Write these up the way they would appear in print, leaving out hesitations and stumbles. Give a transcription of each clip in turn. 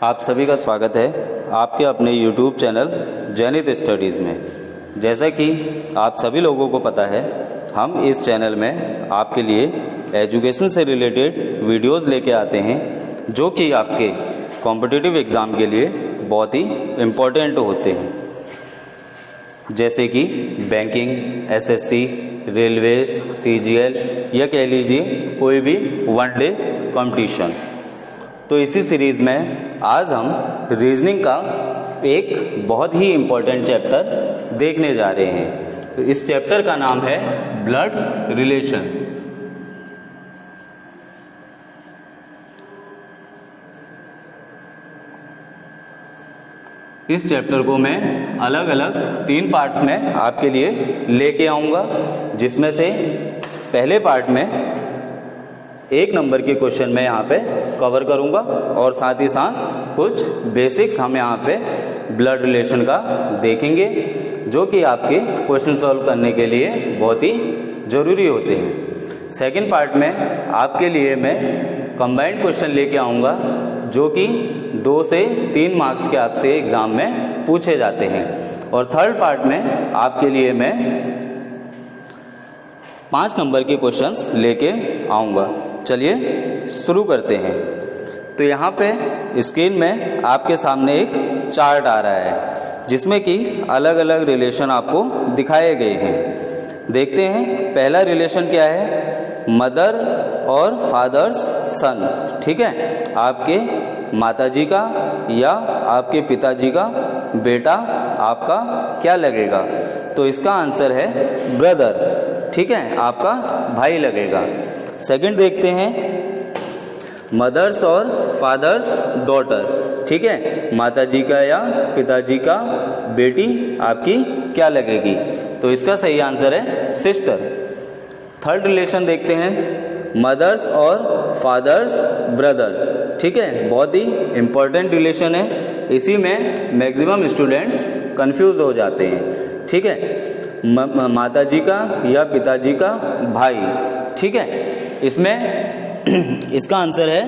आप सभी का स्वागत है आपके अपने YouTube चैनल जैनित स्टडीज़ में। जैसा कि आप सभी लोगों को पता है, हम इस चैनल में आपके लिए एजुकेशन से रिलेटेड वीडियोस लेके आते हैं जो कि आपके कॉम्पिटिटिव एग्ज़ाम के लिए बहुत ही इम्पोर्टेंट होते हैं, जैसे कि बैंकिंग, एसएससी, रेलवेज, CGL या कह लीजिए कोई भी वनडे कंपटीशन। तो इसी सीरीज़ में आज हम रीजनिंग का एक बहुत ही इम्पोर्टेंट चैप्टर देखने जा रहे हैं। तो इस चैप्टर का नाम है ब्लड रिलेशन। इस चैप्टर को मैं अलग अलग 3 पार्ट्स में आपके लिए लेके आऊँगा, जिसमें से पहले पार्ट में 1 नंबर के क्वेश्चन मैं यहाँ पे कवर करूँगा और साथ ही साथ कुछ बेसिक्स हम यहाँ पे ब्लड रिलेशन का देखेंगे, जो कि आपके क्वेश्चन सॉल्व करने के लिए बहुत ही ज़रूरी होते हैं। सेकंड पार्ट में आपके लिए मैं कंबाइंड क्वेश्चन लेके आऊँगा, जो कि 2 से 3 मार्क्स के आपसे एग्ज़ाम में पूछे जाते हैं। और थर्ड पार्ट में आपके लिए मैं 5 नंबर के क्वेश्चंस लेके आऊँगा। चलिए शुरू करते हैं। तो यहाँ पे स्क्रीन में आपके सामने एक चार्ट आ रहा है, जिसमें कि अलग अलग रिलेशन आपको दिखाए गए हैं। देखते हैं पहला रिलेशन क्या है, मदर और फादर्स सन। ठीक है, आपके माताजी का या आपके पिताजी का बेटा आपका क्या लगेगा? तो इसका आंसर है ब्रदर। ठीक है, आपका भाई लगेगा। सेकंड देखते हैं, मदर्स और फादर्स डॉटर। ठीक है, माताजी का या पिताजी का बेटी आपकी क्या लगेगी? तो इसका सही आंसर है सिस्टर। थर्ड रिलेशन देखते हैं, मदर्स और फादर्स ब्रदर। ठीक है, बहुत ही इम्पोर्टेंट रिलेशन है। इसी में मैक्सिमम स्टूडेंट्स कंफ्यूज हो जाते हैं। ठीक है, माताजी का या पिताजी का भाई। ठीक है, इसमें इसका आंसर है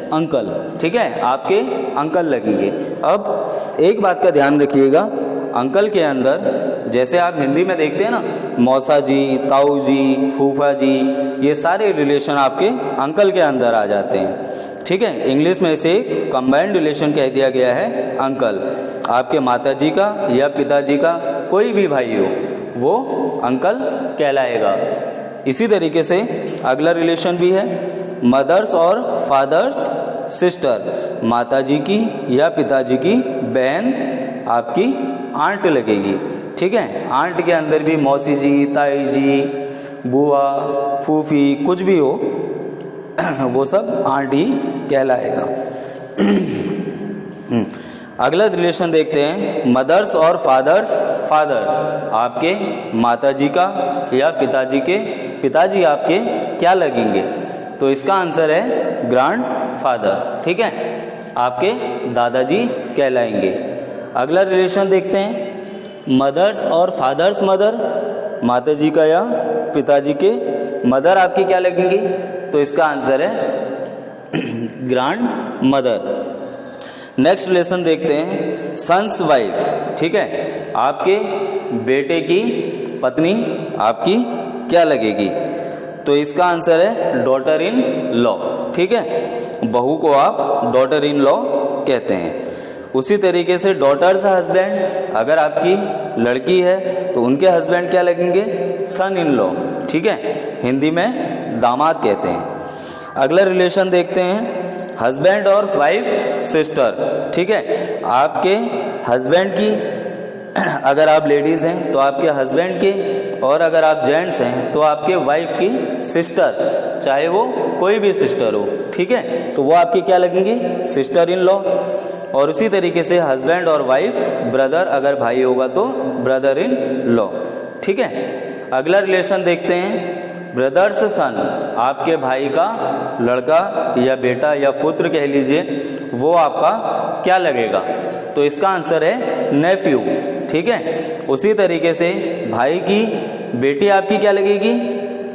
अंकल। ठीक है, आपके अंकल लगेंगे। अब एक बात का ध्यान रखिएगा, अंकल के अंदर जैसे आप हिंदी में देखते हैं ना, मौसा जी, ताऊ जी, फूफा जी, ये सारे रिलेशन आपके अंकल के अंदर आ जाते हैं। ठीक है, इंग्लिश में इसे कंबाइंड रिलेशन कह दिया गया है अंकल। आपके माताजी का या पिताजी का कोई भी भाई हो, वो अंकल कहलाएगा। इसी तरीके से अगला रिलेशन भी है, मदर्स और फादर्स सिस्टर। माताजी की या पिताजी की बहन आपकी आंट लगेगी। ठीक है, आंट के अंदर भी मौसी जी, ताई जी, बुआ, फूफी कुछ भी हो, वो सब आंट ही कहलाएगा। अगला रिलेशन देखते हैं, मदर्स और फादर्स फादर। आपके माताजी का या पिताजी के पिताजी आपके क्या लगेंगे? तो इसका आंसर है ग्रैंड फादर। ठीक है, आपके दादाजी कहलाएंगे। अगला रिलेशन देखते हैं, मदर्स और फादर्स मदर। माताजी का या पिताजी के मदर आपकी क्या लगेंगी? तो इसका आंसर है ग्रैंड मदर। नेक्स्ट रिलेशन देखते हैं, सन्स वाइफ। ठीक है, आपके बेटे की पत्नी आपकी क्या लगेगी? तो इसका आंसर है डॉटर इन लॉ। ठीक है, बहू को आप डॉटर इन लॉ कहते हैं। उसी तरीके से डॉटर्स हस्बैंड, अगर आपकी लड़की है तो उनके हस्बैंड क्या लगेंगे? सन इन लॉ। ठीक है, हिंदी में दामाद कहते हैं। अगला रिलेशन देखते हैं, हस्बैंड और वाइफ सिस्टर। ठीक है, आपके हस्बैंड की अगर आप लेडीज़ हैं तो आपके हस्बैंड की, और अगर आप जेंट्स हैं तो आपके वाइफ की सिस्टर, चाहे वो कोई भी सिस्टर हो। ठीक है, तो वो आपकी क्या लगेंगी? Sister in law. और उसी तरीके से हस्बैंड और वाइफ ब्रदर, अगर भाई होगा तो ब्रदर इन लॉ। ठीक है, अगला रिलेशन देखते हैं, ब्रदर्स सन। आपके भाई का लड़का या बेटा या पुत्र कह लीजिए, वो आपका क्या लगेगा? तो इसका आंसर है नेफ्यू। ठीक है, उसी तरीके से भाई की बेटी आपकी क्या लगेगी?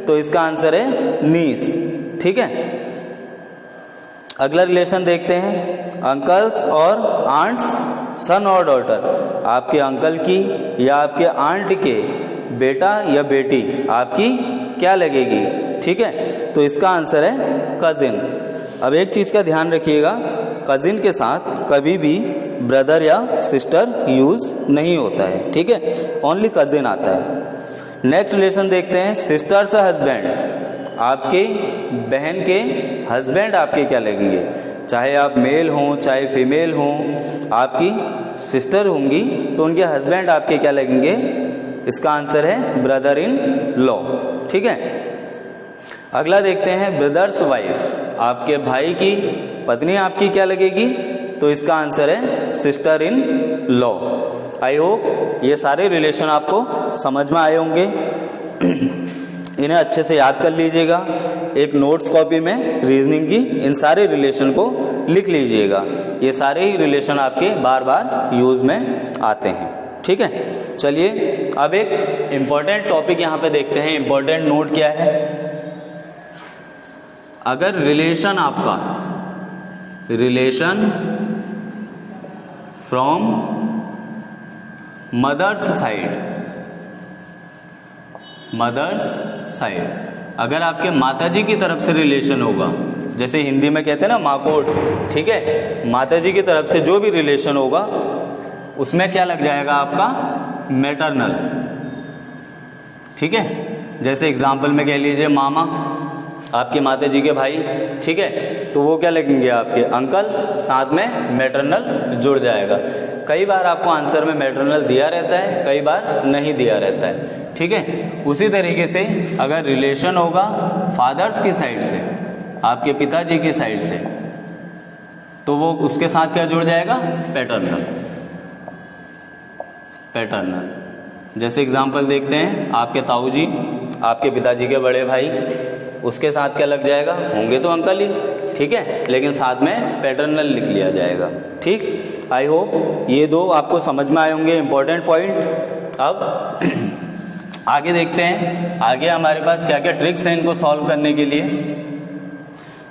तो इसका आंसर है नीस। ठीक है, अगला रिलेशन देखते हैं, अंकल्स और आंट्स, सन और डॉटर। आपके अंकल की या आपके आंट के बेटा या बेटी आपकी क्या लगेगी, ठीक है। तो इसका आंसर है कजिन। अब एक चीज़ का ध्यान रखिएगा, कजिन के साथ कभी भी ब्रदर या सिस्टर यूज़ नहीं होता है, ठीक है, ओनली कजिन आता है। नेक्स्ट रिलेशन देखते हैं, सिस्टर्स हस्बैंड। आपके बहन के हस्बैंड आपके क्या लगेंगे, चाहे आप मेल हों चाहे फीमेल हों, आपकी सिस्टर होंगी तो उनके हस्बैंड आपके क्या लगेंगे, इसका आंसर है ब्रदर इन लॉ, ठीक है। अगला देखते हैं, ब्रदर्स वाइफ। आपके भाई की पत्नी आपकी क्या लगेगी, तो इसका आंसर है sister in law. I hope ये सारे रिलेशन आपको समझ में आए होंगे। इन्हें अच्छे से याद कर लीजिएगा, एक नोट्स कॉपी में रीजनिंग की इन सारे रिलेशन को लिख लीजिएगा। ये सारे ही रिलेशन आपके बार बार यूज में आते हैं, ठीक है। चलिए अब एक इम्पॉर्टेंट टॉपिक यहाँ पे देखते हैं। इम्पॉर्टेंट नोट क्या है, अगर रिलेशन आपका रिलेशन फ्रॉम मदर्स साइड, अगर आपके माताजी की तरफ से रिलेशन होगा, जैसे हिंदी में कहते हैं ना माकोट, ठीक है, माताजी की तरफ से जो भी रिलेशन होगा उसमें क्या लग जाएगा आपका, मैटरनल, ठीक है। जैसे एग्जाम्पल में कह लीजिए मामा, आपकी माताजी के भाई, ठीक है, तो वो क्या लगेंगे आपके अंकल, साथ में मैटरनल जुड़ जाएगा। कई बार आपको आंसर में मैटरनल दिया रहता है, कई बार नहीं दिया रहता है, ठीक है। उसी तरीके से अगर रिलेशन होगा फादर्स की साइड से, आपके पिताजी की साइड से, तो वो उसके साथ क्या जुड़ जाएगा, पैटर्नल। जैसे एग्जाम्पल देखते हैं, आपके ताऊ जी, आपके पिताजी के बड़े भाई, उसके साथ क्या लग जाएगा, होंगे तो अंकल ही, ठीक है, लेकिन साथ में पैटर्नल लिख लिया जाएगा, ठीक। आई होप ये दो आपको समझ में आए होंगे इंपॉर्टेंट पॉइंट। अब आगे देखते हैं, आगे हमारे पास क्या क्या ट्रिक्स हैं इनको सॉल्व करने के लिए।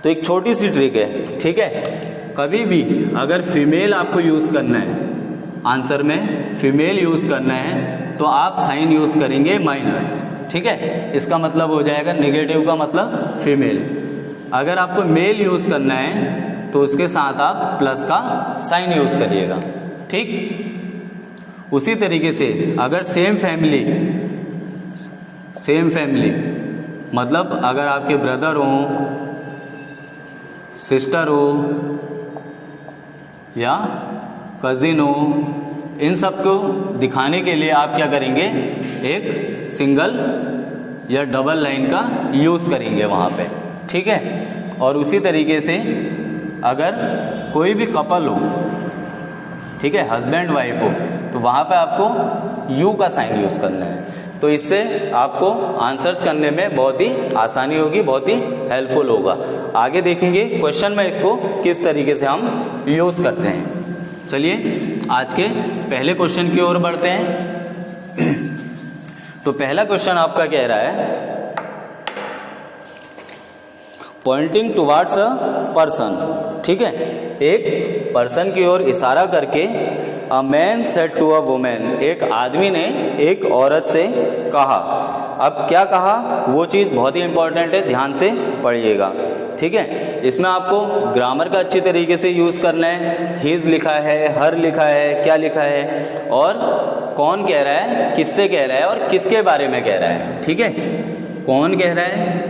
तो एक छोटी सी ट्रिक है, ठीक है, कभी भी अगर फीमेल आपको यूज़ करना है, आंसर में फीमेल यूज़ करना है, तो आप साइन यूज़ करेंगे माइनस, ठीक है, इसका मतलब हो जाएगा नेगेटिव का मतलब फीमेल। अगर आपको मेल यूज़ करना है तो उसके साथ आप प्लस का साइन यूज़ करिएगा, ठीक। उसी तरीके से अगर सेम फैमिली मतलब अगर आपके ब्रदर हो, सिस्टर हो या कजिन हो, इन सब को दिखाने के लिए आप क्या करेंगे, एक सिंगल या डबल लाइन का यूज़ करेंगे वहाँ पे, ठीक है। और उसी तरीके से अगर कोई भी कपल हो, ठीक है, हस्बैंड वाइफ हो, तो वहाँ पे आपको यू का साइन यूज़ करना है। तो इससे आपको आंसर्स करने में बहुत ही आसानी होगी, बहुत ही हेल्पफुल होगा। आगे देखेंगे क्वेश्चन में इसको किस तरीके से हम यूज़ करते हैं। चलिए आज के पहले क्वेश्चन की ओर बढ़ते हैं। तो पहला क्वेश्चन आपका कह रहा है, पॉइंटिंग टुवार्ड्स अ पर्सन, ठीक है, एक पर्सन की ओर इशारा करके, a man said to a woman, एक आदमी ने एक औरत से कहा। अब क्या कहा, वो चीज़ बहुत ही इंपॉर्टेंट है, ध्यान से पढ़िएगा, ठीक है। इसमें आपको ग्रामर का अच्छी तरीके से यूज़ करना है। हिज लिखा है, हर लिखा है, क्या लिखा है, और कौन कह रहा है, किससे कह रहा है, और किसके बारे में कह रहा है, ठीक है। कौन कह रहा है,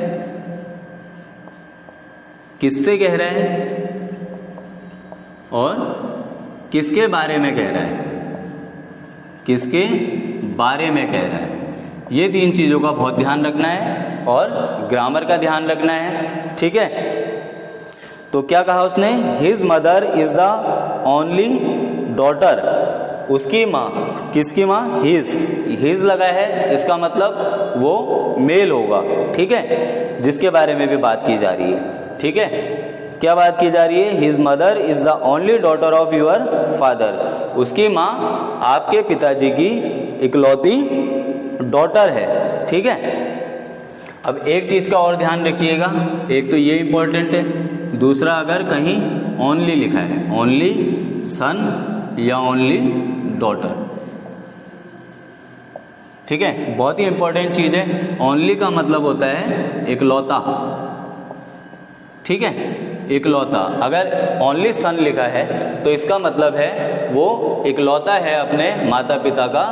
किससे कह रहा है, और किसके बारे में कह रहा है, किसके बारे में कह रहा है। ये तीन चीज़ों का बहुत ध्यान रखना है और ग्रामर का ध्यान रखना है, ठीक है। तो क्या कहा उसने, his mother is the only daughter, उसकी माँ, किसकी माँ, हिज लगा है, इसका मतलब वो मेल होगा, ठीक है, जिसके बारे में भी बात की जा रही है, ठीक है। क्या बात की जा रही है, his mother is the only daughter of your father, उसकी माँ आपके पिताजी की इकलौती डॉटर है, ठीक है। अब एक चीज़ का और ध्यान रखिएगा, एक तो ये इम्पोर्टेंट है, दूसरा अगर कहीं ओनली लिखा है, ओनली सन या ओनली डॉटर, ठीक है, बहुत ही इंपॉर्टेंट चीज़ है। ओनली का मतलब होता है इकलौता, ठीक है, इकलौता। अगर ओनली सन लिखा है तो इसका मतलब है वो इकलौता है अपने माता पिता का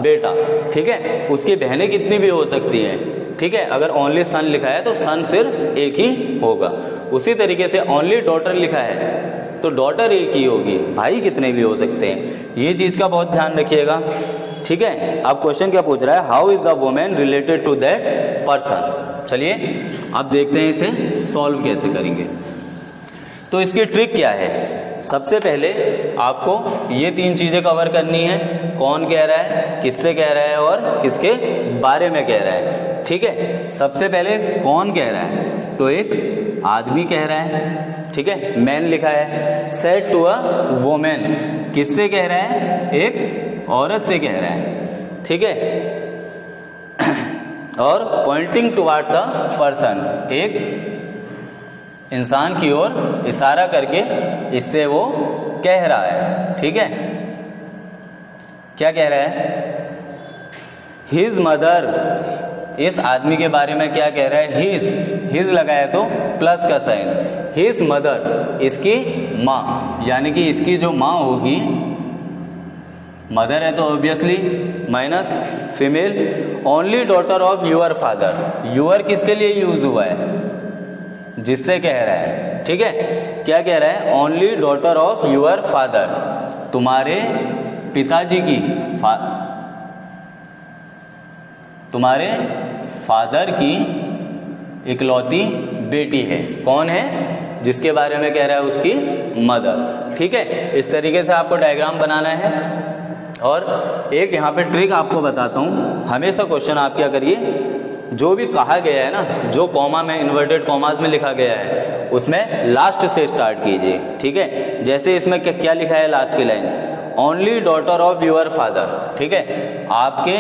बेटा, ठीक है। उसकी बहनें कितनी भी हो सकती हैं, ठीक है। अगर ओनली सन लिखा है तो सन सिर्फ एक ही होगा। उसी तरीके से ओनली डॉटर लिखा है तो डॉटर एक ही होगी, भाई कितने भी हो सकते हैं। ये चीज़ का बहुत ध्यान रखिएगा, ठीक है। अब क्वेश्चन क्या पूछ रहा है, how is the woman related to that person. चलिए अब देखते हैं इसे सॉल्व कैसे करेंगे। तो इसकी ट्रिक क्या है, सबसे पहले आपको ये तीन चीज़ें कवर करनी है, कौन कह रहा है, किससे कह रहा है और किसके बारे में कह रहा है, ठीक है। सबसे पहले कौन कह रहा है, तो एक आदमी कह रहा है, ठीक है, मैन लिखा है। सेड टू अ वुमेन, किससे कह रहा है, एक औरत से कह रहा है, ठीक है। और पॉइंटिंग टुवार्ड्स अ पर्सन, एक इंसान की ओर इशारा करके इससे वो कह रहा है, ठीक है। क्या कह रहा है, हिज मदर, इस आदमी के बारे में क्या कह रहा है, हिज लगाया तो प्लस का साइन, हिज मदर, इसकी माँ, यानी कि इसकी जो माँ होगी, मदर है तो obviously minus female, only daughter of your father, your किसके लिए यूज हुआ है, जिससे कह रहा है, ठीक है। क्या कह रहा है, only daughter of your father, तुम्हारे पिताजी की, तुम्हारे फादर की इकलौती बेटी है। कौन है, जिसके बारे में कह रहा है, उसकी मदर, ठीक है। इस तरीके से आपको डायग्राम बनाना है। और एक यहाँ पे ट्रिक आपको बताता हूँ, हमेशा क्वेश्चन आप क्या करिए, जो भी कहा गया है ना, जो कॉमा में, इन्वर्टेड कॉमास में लिखा गया है, उसमें लास्ट से स्टार्ट कीजिए, ठीक है। जैसे इसमें क्या लिखा है, लास्ट की line, only daughter of your father, ठीक है, आपके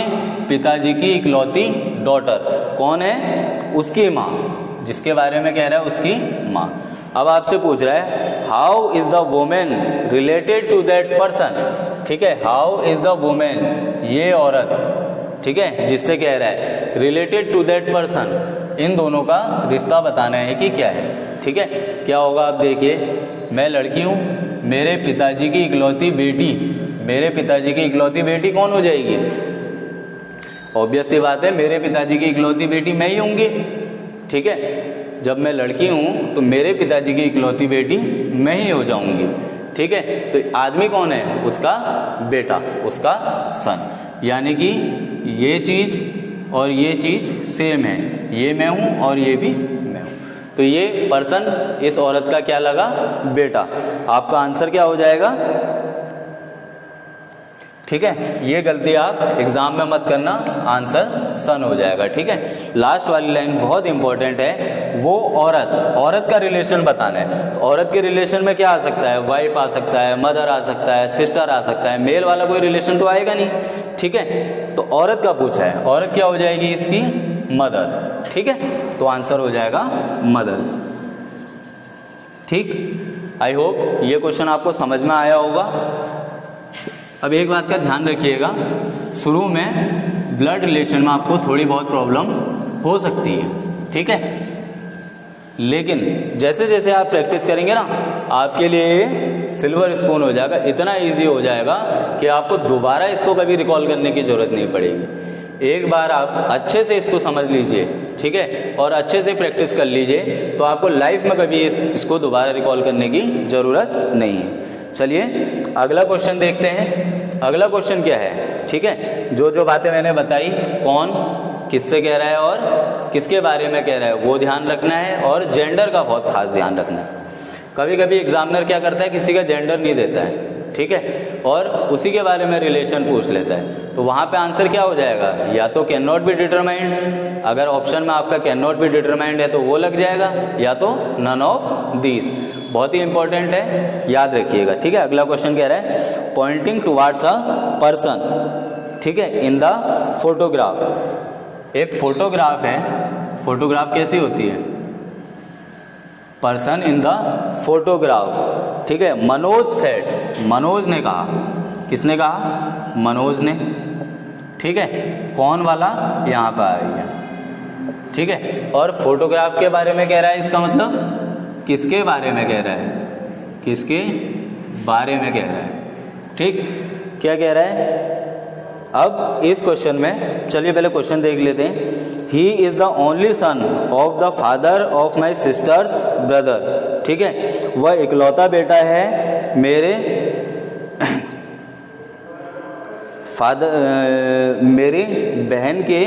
पिताजी की इकलौती डॉटर, कौन है, उसकी माँ, जिसके बारे में कह रहा है, उसकी माँ। अब आपसे पूछ रहा है, how is the woman related to that person, ठीक है। हाउ इज द वुमेन, ये औरत, ठीक है, जिससे कह रहा है, रिलेटेड टू दैट पर्सन, इन दोनों का रिश्ता बताना है कि क्या है, ठीक है। क्या होगा, आप देखिए, मैं लड़की हूँ, मेरे पिताजी की इकलौती बेटी, मेरे पिताजी की इकलौती बेटी कौन हो जाएगी, ऑब्वियस सी बात है, मेरे पिताजी की इकलौती बेटी मैं ही होंगी, ठीक है। जब मैं लड़की हूँ तो मेरे पिताजी की इकलौती बेटी मैं ही हो जाऊंगी, ठीक है। तो आदमी कौन है, उसका बेटा, उसका सन, यानी कि ये चीज़ और ये चीज़ सेम है, ये मैं हूँ और ये भी मैं हूँ, तो ये पर्सन इस औरत का क्या लगा, बेटा। आपका आंसर क्या हो जाएगा, ठीक है। ये गलती आप एग्जाम में मत करना, आंसर सन हो जाएगा, ठीक है। लास्ट वाली लाइन बहुत इंपॉर्टेंट है, वो औरत का रिलेशन बताना है। औरत के रिलेशन में क्या आ सकता है, वाइफ आ सकता है, मदर आ सकता है, सिस्टर आ सकता है, मेल वाला कोई रिलेशन तो आएगा नहीं, ठीक है। तो औरत का पूछा है, औरत क्या हो जाएगी, इसकी मदर, ठीक है। तो आंसर हो जाएगा मदर, ठीक। आई होप ये क्वेश्चन आपको समझ में आया होगा। अब एक बात का ध्यान रखिएगा, शुरू में ब्लड रिलेशन में आपको थोड़ी बहुत प्रॉब्लम हो सकती है, ठीक है, लेकिन जैसे जैसे आप प्रैक्टिस करेंगे ना, आपके लिए सिल्वर स्पून हो जाएगा, इतना इजी हो जाएगा कि आपको दोबारा इसको कभी रिकॉल करने की जरूरत नहीं पड़ेगी। एक बार आप अच्छे से इसको समझ लीजिए, ठीक है, और अच्छे से प्रैक्टिस कर लीजिए, तो आपको लाइफ में कभी इसको दोबारा रिकॉल करने की ज़रूरत नहीं है। चलिए अगला क्वेश्चन देखते हैं। अगला क्वेश्चन क्या है, ठीक है, जो बातें मैंने बताई, कौन किससे कह रहा है और किसके बारे में कह रहा है, वो ध्यान रखना है, और जेंडर का बहुत खास ध्यान रखना है। कभी कभी एग्जामिनर क्या करता है, किसी का जेंडर नहीं देता है, ठीक है, और उसी के बारे में रिलेशन पूछ लेता है, तो वहाँ पे आंसर क्या हो जाएगा, या तो कैन नॉट बी डिटरमाइंड, अगर ऑप्शन में आपका कैन नॉट बी डिटरमाइंड है तो वो लग जाएगा, या तो नन ऑफ दीज। बहुत ही इंपॉर्टेंट है, याद रखिएगा, ठीक है। अगला क्वेश्चन कह रहा है, पॉइंटिंग टुवार्ड्स अ पर्सन, ठीक है, इन द फोटोग्राफ। एक फोटोग्राफ है, फोटोग्राफ कैसी होती है? पर्सन इन द फोटोग्राफ, ठीक है। मनोज सेड, मनोज ने कहा, किसने कहा? मनोज ने, ठीक है। कौन वाला? यहाँ पर आ रही है, ठीक है। और फोटोग्राफ के बारे में कह रहा है, इसका मतलब किसके बारे में कह रहा है? किसके बारे में कह रहा है, ठीक। क्या कह रहा है? अब इस क्वेश्चन में चलिए पहले क्वेश्चन देख लेते हैं। ही is the only son of the father of my sisters brother, ठीक है। वह इकलौता बेटा है मेरे मेरी बहन के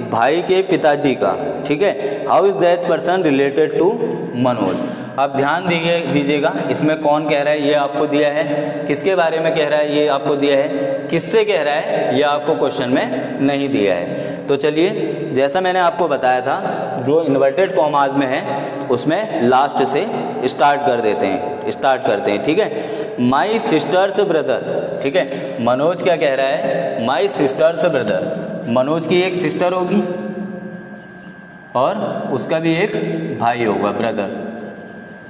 भाई के पिताजी का, ठीक है। How is that person related to Manoj? आप ध्यान दीजिएगा, इसमें कौन कह रहा है ये आपको दिया है, किसके बारे में कह रहा है ये आपको दिया है, किससे कह रहा है ये आपको क्वेश्चन में नहीं दिया है। तो चलिए, जैसा मैंने आपको बताया था, जो इन्वर्टेड कॉमास में है उसमें लास्ट से स्टार्ट करते हैं, ठीक है। माई सिस्टर्स ब्रदर, ठीक है। मनोज क्या कह रहा है? माई सिस्टर्स ब्रदर, मनोज की एक सिस्टर होगी और उसका भी एक भाई होगा, ब्रदर।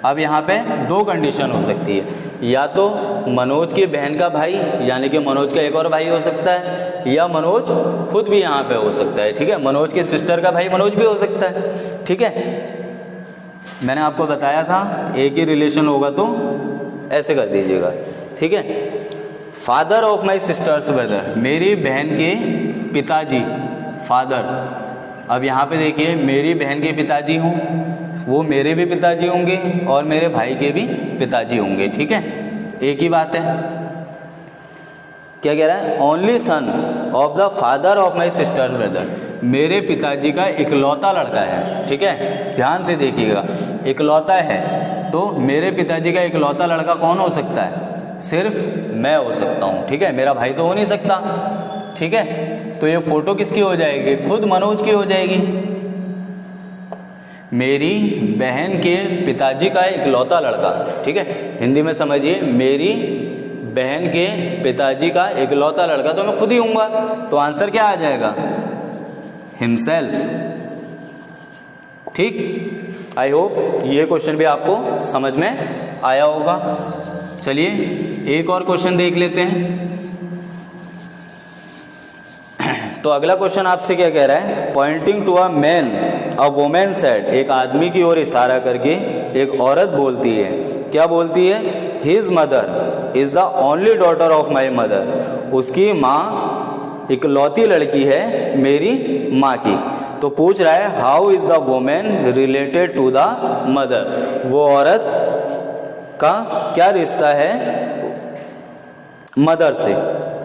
अब यहाँ पे दो कंडीशन हो सकती है, या तो मनोज की बहन का भाई यानी कि मनोज का एक और भाई हो सकता है, या मनोज खुद भी यहाँ पे हो सकता है, ठीक है। मनोज की सिस्टर का भाई मनोज भी हो सकता है, ठीक है। मैंने आपको बताया था एक ही रिलेशन होगा तो ऐसे कर दीजिएगा, ठीक है। Father of my sisters brother, मेरी बहन के पिताजी, फादर। अब यहाँ पे देखिए, मेरी बहन के पिताजी हूँ, वो मेरे भी पिताजी होंगे और मेरे भाई के भी पिताजी होंगे, ठीक है। एक ही बात है। क्या कह रहा है? Only son of the father of my sister brother, मेरे पिताजी का इकलौता लड़का है, ठीक है। ध्यान से देखिएगा, इकलौता है, तो मेरे पिताजी का इकलौता लड़का कौन हो सकता है? सिर्फ मैं हो सकता हूँ, ठीक है। मेरा भाई तो हो नहीं सकता, ठीक है। तो ये फोटो किसकी हो जाएगी? खुद मनोज की हो जाएगी। मेरी बहन के पिताजी का इकलौता लड़का, ठीक है। हिंदी में समझिए, मेरी बहन के पिताजी का इकलौता लड़का, तो मैं खुद ही हूँगा, तो आंसर क्या आ जाएगा? हिमसेल्फ, ठीक। आई होप ये क्वेश्चन भी आपको समझ में आया होगा। चलिए एक और क्वेश्चन देख लेते हैं। तो अगला क्वेश्चन आपसे क्या कह रहा है? Pointing to a man a woman said, एक आदमी की ओर इशारा करके एक औरत बोलती है, क्या बोलती है? His mother is the only daughter of my mother, उसकी माँ इकलौती लड़की है मेरी माँ की। तो पूछ रहा है how is the woman related to the mother, वो औरत का क्या रिश्ता है मदर से,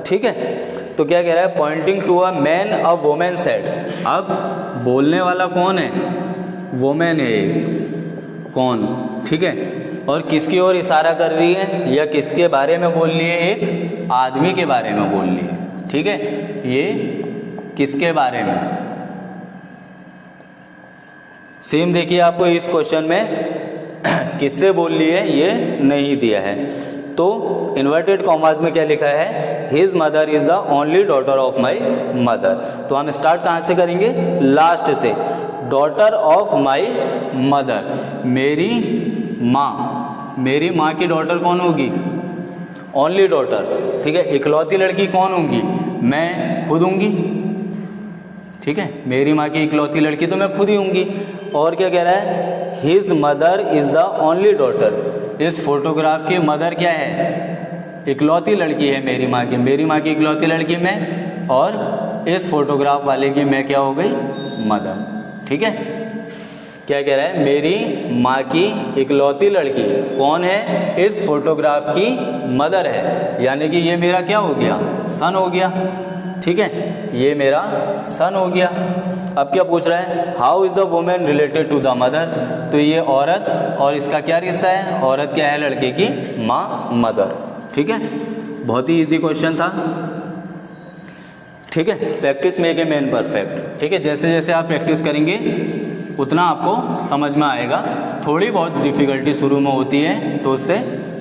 ठीक है। तो क्या कह रहा है? Pointing to a man a woman said. अब बोलने वाला कौन है? वुमेन है, कौन, ठीक है। और किसकी ओर इशारा कर रही है या किसके बारे में बोल रही है? एक आदमी के बारे में बोल रही है, ठीक है। ये किसके बारे में? सेम देखिए, आपको इस क्वेश्चन में किससे बोल रही है ये नहीं दिया है। तो इन्वर्टेड कॉमास में क्या लिखा है? His mother is the only daughter of my mother. तो हम स्टार्ट कहाँ से करेंगे? लास्ट से। डॉटर ऑफ माई मदर, मेरी माँ की डॉटर कौन होगी? ओनली डॉटर, ठीक है। इकलौती लड़की कौन होगी? मैं खुद होंगी, ठीक है। मेरी माँ की इकलौती लड़की तो मैं खुद ही होंगी। और क्या कह रहा है? His mother is the only daughter, इस फोटोग्राफ की मदर क्या है? इकलौती लड़की है मेरी माँ की, मेरी माँ की इकलौती लड़की मैं, और इस फोटोग्राफ वाले की मैं क्या हो गई? मदर, ठीक है। क्या कह रहा है? मेरी माँ की इकलौती लड़की कौन है? इस फोटोग्राफ की मदर है, यानी कि ये मेरा क्या हो गया? सन हो गया, ठीक है। ये मेरा सन हो गया। अब क्या पूछ रहा है? How is the woman related to the mother, तो ये औरत और इसका क्या रिश्ता है? औरत क्या है? लड़के की माँ, मदर, ठीक है। बहुत ही इजी क्वेश्चन था, ठीक है। Practice make a man perfect, ठीक है। जैसे जैसे आप प्रैक्टिस करेंगे उतना आपको समझ में आएगा। थोड़ी बहुत डिफिकल्टी शुरू में होती है तो उससे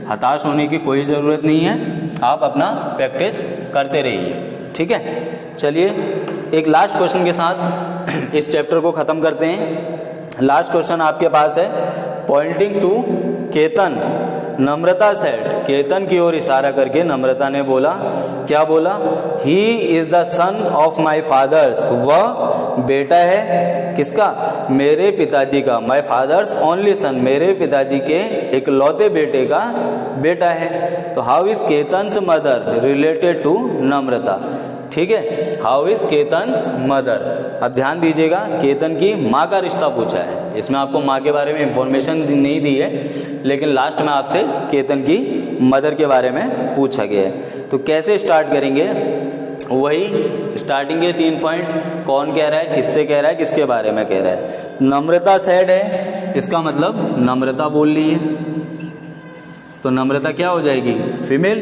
हताश होने की कोई ज़रूरत नहीं है, आप अपना प्रैक्टिस करते रहिए, ठीक है। चलिए एक लास्ट क्वेश्चन के साथ इस चैप्टर को ख़त्म करते हैं। लास्ट क्वेश्चन आपके पास है, pointing to Ketan Namrata said, Ketan की ओर इशारा करके नम्रता ने बोला, क्या बोला? He is the son of my father's, वह बेटा है किसका? मेरे पिताजी का। माई फादर्स ओनली सन, मेरे पिताजी के इकलौते बेटे का बेटा है। तो how is Ketan's mother related to Namrata? ठीक है, हाउ इज केतन्स मदर। अब ध्यान दीजिएगा, केतन की माँ का रिश्ता पूछा है। इसमें आपको माँ के बारे में इंफॉर्मेशन नहीं दी है, लेकिन लास्ट में आपसे केतन की मदर के बारे में पूछा गया है। तो कैसे स्टार्ट करेंगे? वही स्टार्टिंग के 3 पॉइंट, कौन कह रहा है, किससे कह रहा है, किसके बारे में कह रहा है। नम्रता सेड है, इसका मतलब नम्रता बोल रही है, तो नम्रता क्या हो जाएगी? फीमेल।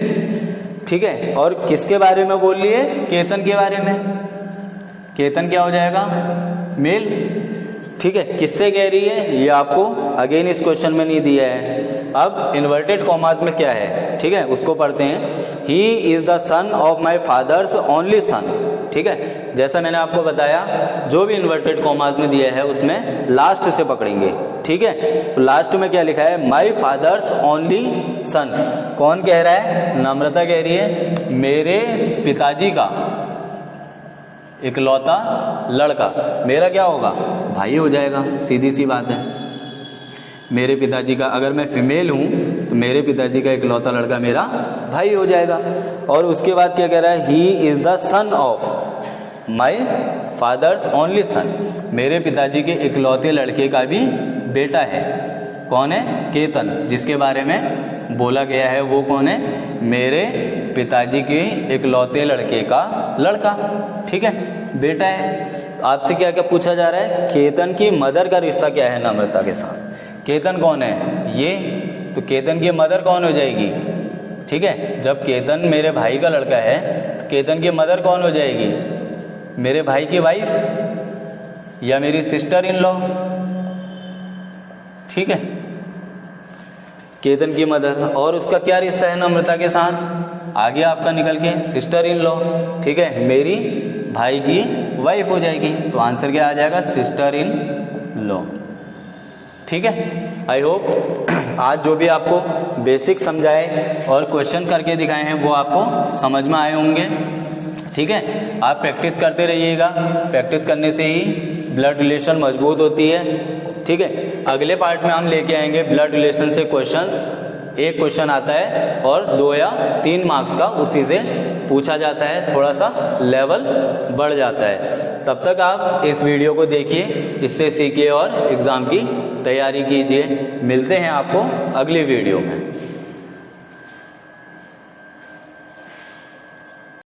ठीक है, और किसके बारे में बोल रही है? केतन के बारे में। केतन क्या हो जाएगा? मेल। ठीक है, किससे कह रही है ये आपको अगेन इस क्वेश्चन में नहीं दिया है। अब इन्वर्टेड कॉमास में क्या है, ठीक है, उसको पढ़ते हैं। ही is the son of my fathers only son. ठीक है, जैसा मैंने आपको बताया, जो भी इन्वर्टेड कॉमास में दिया है उसमें लास्ट से पकड़ेंगे। ठीक है, तो लास्ट में क्या लिखा है? My father's only son. कौन कह रहा है? नम्रता कह रही है, मेरे पिताजी का इकलौता लड़का। मेरा क्या होगा? भाई हो जाएगा, सीधी सी बात है। मेरे पिताजी का, अगर मैं फीमेल हूँ तो मेरे पिताजी का इकलौता लड़का मेरा भाई हो जाएगा। और उसके बाद क्या कह रहा है? ही is the son of my fathers only son, मेरे पिताजी के इकलौते लड़के का भी बेटा है। कौन है? केतन। जिसके बारे में बोला गया है वो कौन है? मेरे पिताजी के इकलौते लड़के का लड़का। ठीक है, बेटा है। तो आपसे क्या क्या पूछा जा रहा है? केतन की मदर का रिश्ता क्या है नम्रता के साथ? केतन कौन है? ये। तो केतन की मदर कौन हो जाएगी? ठीक है, जब केतन मेरे भाई का लड़का है तो केतन की मदर कौन हो जाएगी? मेरे भाई की वाइफ या मेरी सिस्टर इन लॉ। ठीक है, केतन की मदर। और उसका क्या रिश्ता है नम्रता के साथ? आगे आपका निकल के सिस्टर इन लॉ। ठीक है, मेरी भाई की वाइफ हो जाएगी। तो आंसर क्या आ जाएगा? Sister in law. ठीक है, आई होप आज जो भी आपको बेसिक समझाए और क्वेश्चन करके दिखाए हैं वो आपको समझ में आए होंगे। ठीक है, आप प्रैक्टिस करते रहिएगा, प्रैक्टिस करने से ही ब्लड रिलेशन मजबूत होती है। ठीक है, अगले पार्ट में हम लेके आएंगे ब्लड रिलेशन से क्वेश्चंस। एक क्वेश्चन आता है और 2 या 3 मार्क्स का उसी से पूछा जाता है, थोड़ा सा लेवल बढ़ जाता है। तब तक आप इस वीडियो को देखिए, इससे सीखिए और एग्ज़ाम की तैयारी कीजिए। मिलते हैं आपको अगली वीडियो में।